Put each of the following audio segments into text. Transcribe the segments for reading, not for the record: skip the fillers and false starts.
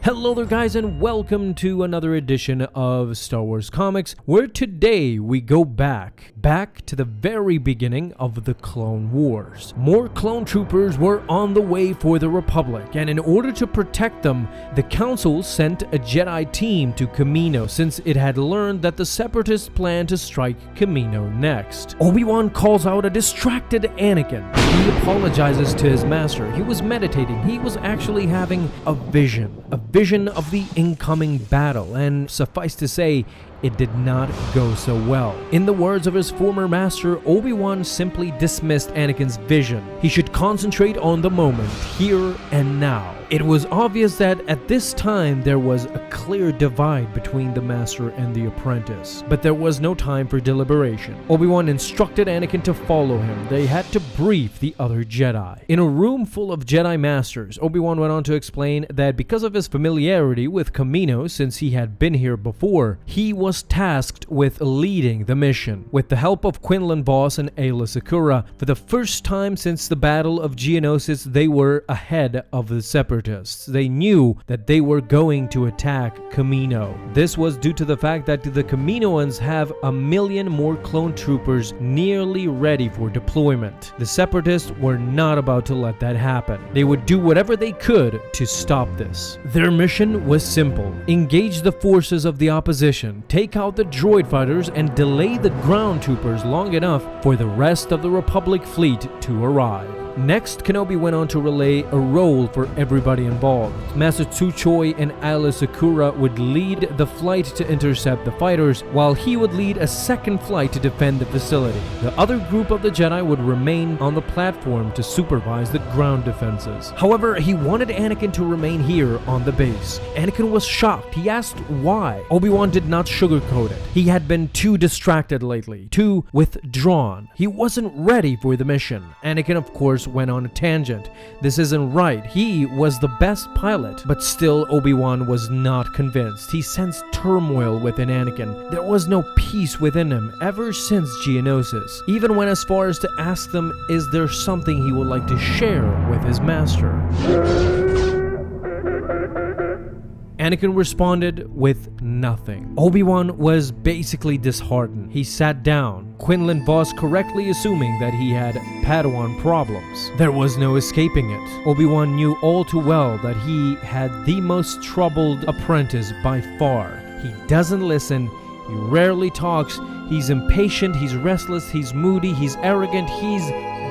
Hello there guys, and welcome to another edition of Star Wars Comics, where today we go back to the very beginning of the Clone Wars. More clone troopers were on the way for the Republic, and in order to protect them, the Council sent a Jedi team to Kamino since it had learned that the Separatists planned to strike Kamino next. Obi-Wan calls out a distracted Anakin. He apologizes to his master. He was meditating. He was actually having a vision of the incoming battle, and suffice to say, it did not go so well. In the words of his former master, Obi-Wan simply dismissed Anakin's vision. He should concentrate on the moment, here and now. It was obvious that at this time there was a clear divide between the master and the apprentice, but there was no time for deliberation. Obi-Wan instructed Anakin to follow him. They had to brief the other Jedi. In a room full of Jedi masters, Obi-Wan went on to explain that because of his familiarity with Kamino, since he had been here before, he was tasked with leading the mission. With the help of Quinlan Vos and Aayla Secura, for the first time since the Battle of Geonosis, they were ahead of the Separatists. They knew that they were going to attack Kamino. This was due to the fact that the Kaminoans have 1 million more clone troopers nearly ready for deployment. The Separatists were not about to let that happen. They would do whatever they could to stop this. Their mission was simple: engage the forces of the opposition, take out the droid fighters, and delay the ground troopers long enough for the rest of the Republic fleet to arrive. Next, Kenobi went on to relay a role for everybody involved. Master Tsu Choi and Aayla Secura would lead the flight to intercept the fighters, while he would lead a second flight to defend the facility. The other group of the Jedi would remain on the platform to supervise the ground defenses. However, he wanted Anakin to remain here on the base. Anakin was shocked. He asked why. Obi-Wan did not sugarcoat it. He had been too distracted lately, too withdrawn. He wasn't ready for the mission. Anakin, of course, went on a tangent. This isn't right. He was the best pilot, but still Obi-Wan was not convinced. He sensed turmoil within Anakin. There was no peace within him ever since Geonosis. Even went as far as to ask them, is there something he would like to share with his master? Anakin responded with nothing. Obi-Wan was basically disheartened. He sat down, Quinlan Vos correctly assuming that he had Padawan problems. There was no escaping it. Obi-Wan knew all too well that he had the most troubled apprentice by far. He doesn't listen, he rarely talks, he's impatient, he's restless, he's moody, he's arrogant, he's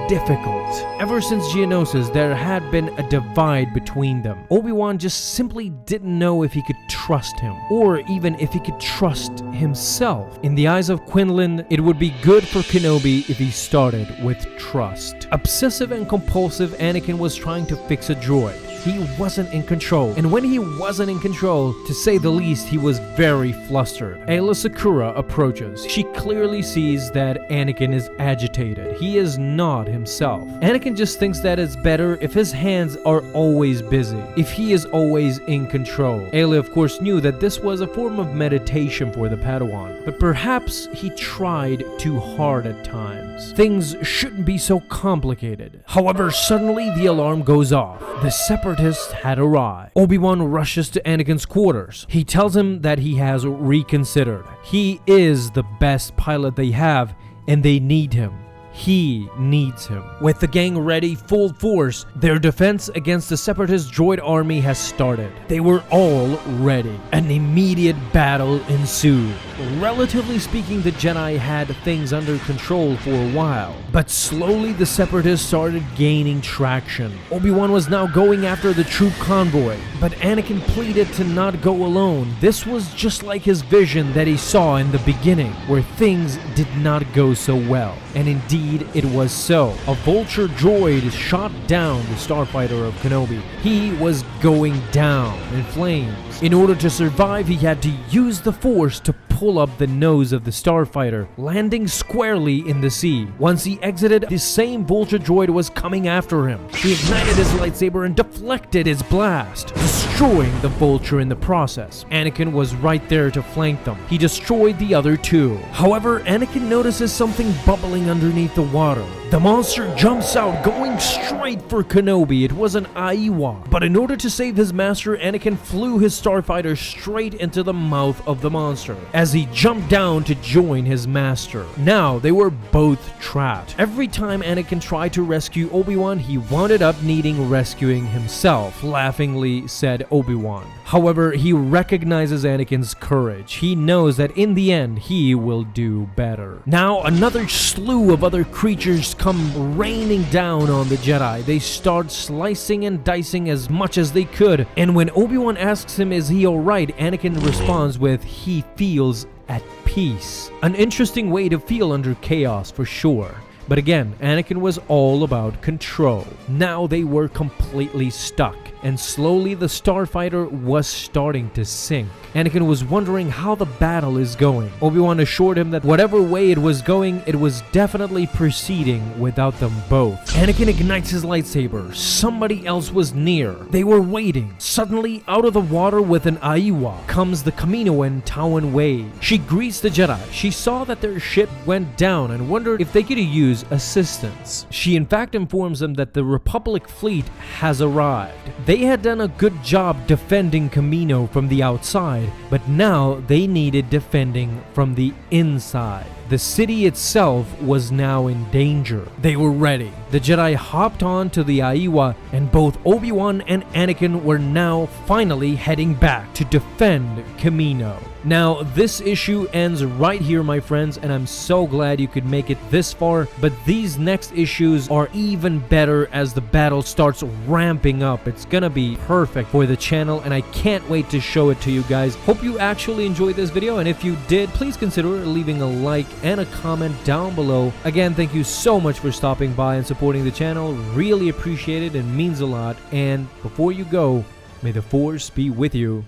difficult. Ever since Geonosis, there had been a divide between them. Obi-Wan just simply didn't know if he could trust him, or even if he could trust himself. In the eyes of Quinlan, it would be good for Kenobi if he started with trust. Obsessive and compulsive, Anakin was trying to fix a droid. He wasn't in control, and when he wasn't in control, to say the least, he was very flustered. Aayla Secura approaches. She clearly sees that Anakin is agitated. He is not himself. Anakin just thinks that it's better if his hands are always busy, if he is always in control. Aayla, of course, knew that this was a form of meditation for the Padawan, but perhaps he tried too hard at times. Things shouldn't be so complicated. However, suddenly the alarm goes off. The Separatists had arrived. Obi-Wan rushes to Anakin's quarters. He tells him that he has reconsidered. He is the best pilot they have, and they need him. He needs him. With the gang ready, full force, their defense against the Separatist droid army has started. They were all ready. An immediate battle ensued. Relatively speaking, the Jedi had things under control for a while, but slowly the Separatists started gaining traction. Obi-Wan was now going after the troop convoy, but Anakin pleaded to not go alone. This was just like his vision that he saw in the beginning, where things did not go so well. And indeed, it was so. A vulture droid shot down the starfighter of Kenobi. He was going down in flames. In order to survive, he had to use the Force to pull up the nose of the starfighter, landing squarely in the sea. Once he exited, the same vulture droid was coming after him. He ignited his lightsaber and deflected his blast, destroying the vulture in the process. Anakin was right there to flank them. He destroyed the other two. However, Anakin notices something bubbling underneath the water. The monster jumps out, going straight for Kenobi. It was an Iowa. But in order to save his master, Anakin flew his starfighter straight into the mouth of the monster as he jumped down to join his master. Now, they were both trapped. Every time Anakin tried to rescue Obi-Wan, he wound up needing rescuing himself, laughingly said Obi-Wan. However, he recognizes Anakin's courage. He knows that in the end, he will do better. Now, another slew of other creatures come raining down on the Jedi. They start slicing and dicing as much as they could. And when Obi-Wan asks him, is he alright? Anakin responds with, he feels at peace. An interesting way to feel under chaos for sure. But again, Anakin was all about control. Now they were completely stuck, and slowly the starfighter was starting to sink. Anakin was wondering how the battle is going. Obi-Wan assured him that whatever way it was going, it was definitely proceeding without them both. Anakin ignites his lightsaber. Somebody else was near. They were waiting. Suddenly, out of the water with an Iowa comes the Kamino and Tawan wave. She greets the Jedi. She saw that their ship went down and wondered if they could use assistance. She in fact informs them that the Republic fleet has arrived. They had done a good job defending Kamino from the outside, but now they needed defending from the inside. The city itself was now in danger. They were ready. The Jedi hopped on to the Iowa, and both Obi-Wan and Anakin were now finally heading back to defend Kamino. Now, this issue ends right here, my friends, and I'm so glad you could make it this far, but these next issues are even better as the battle starts ramping up. It's gonna be perfect for the channel, and I can't wait to show it to you guys. Hope you actually enjoyed this video, and if you did, please consider leaving a like and a comment down below. Again, thank you so much for stopping by and supporting the channel. Really appreciate it and means a lot. And before you go, may the Force be with you.